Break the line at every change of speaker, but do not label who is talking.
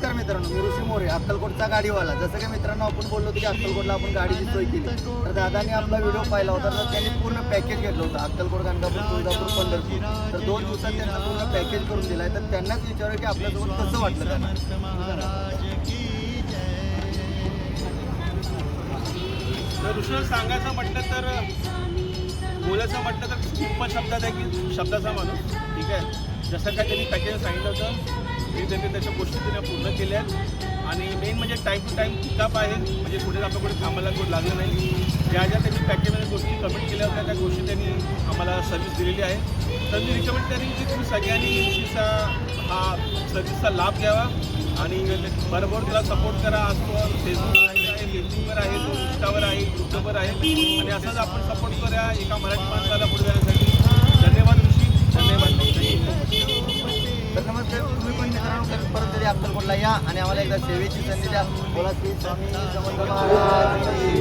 नमस्कार मित्रांनो, मी ऋषी मोरे, अक्कलकोटचा गाडीवाला. जसं की मित्रांनो आपण बोललो होतो की अक्कलकोटला आपण गाडीची सोय केली, तर दादाने आपला व्हिडिओ पाहिला होता. तर त्यांनी पूर्ण पॅकेज घेतलं होतं, अक्कलकोट, गाणगापूर, तुळजापूर, पंढरपूर. तर 2 दिवसात त्यांचं पूर्ण पॅकेज करून दिलं आहे. तर त्यांनाच विचारूया की आपल्यासोबत कसं वाटलं त्यांना.
तर ऋषी सांगायचं म्हटलं तर बोलायचं म्हटलं तर सिंपल शब्दात आहे की शब्दाचा माणूस. ठीक आहे, जसं काय त्यांनी पॅकेज सांगितलं होतं मी त्यांनी त्याच्या गोष्टी त्यांनी पूर्ण केल्या आहेत. आणि मेन म्हणजे टाईम टू टाईम पिकअप आहे, म्हणजे कुठे आपलं कुठे थांबायला कुठे लागलं नाही. ज्या त्यांनी पॅकेजमध्ये गोष्टी कमेंट केल्या होत्या त्या गोष्टी त्यांनी आम्हाला सर्व्हिस दिलेली आहे. तर मी रिकमेंड करेन की तुम्ही सगळ्यांनी ऋषीचा हा सर्व्हिसचा लाभ घ्यावा आणि बरोबर त्याला सपोर्ट करा. आज तो फेसबुक आहे, फेसबुकवर आहे, तो इंस्टावर आहे, यूट्यूबवर आहे. आणि असंच आपण सपोर्ट करूया एका मराठी माणसाला पुढे जाण्यासाठी. धन्यवाद ऋषी, धन्यवाद.
तर नमस्कार, तुम्ही पण मित्रांनो परत तरी अक्कलकोटला या आणि आम्हाला एकदा सेवेची संधी द्या. बोला की स्वामी समर्थ महाराज.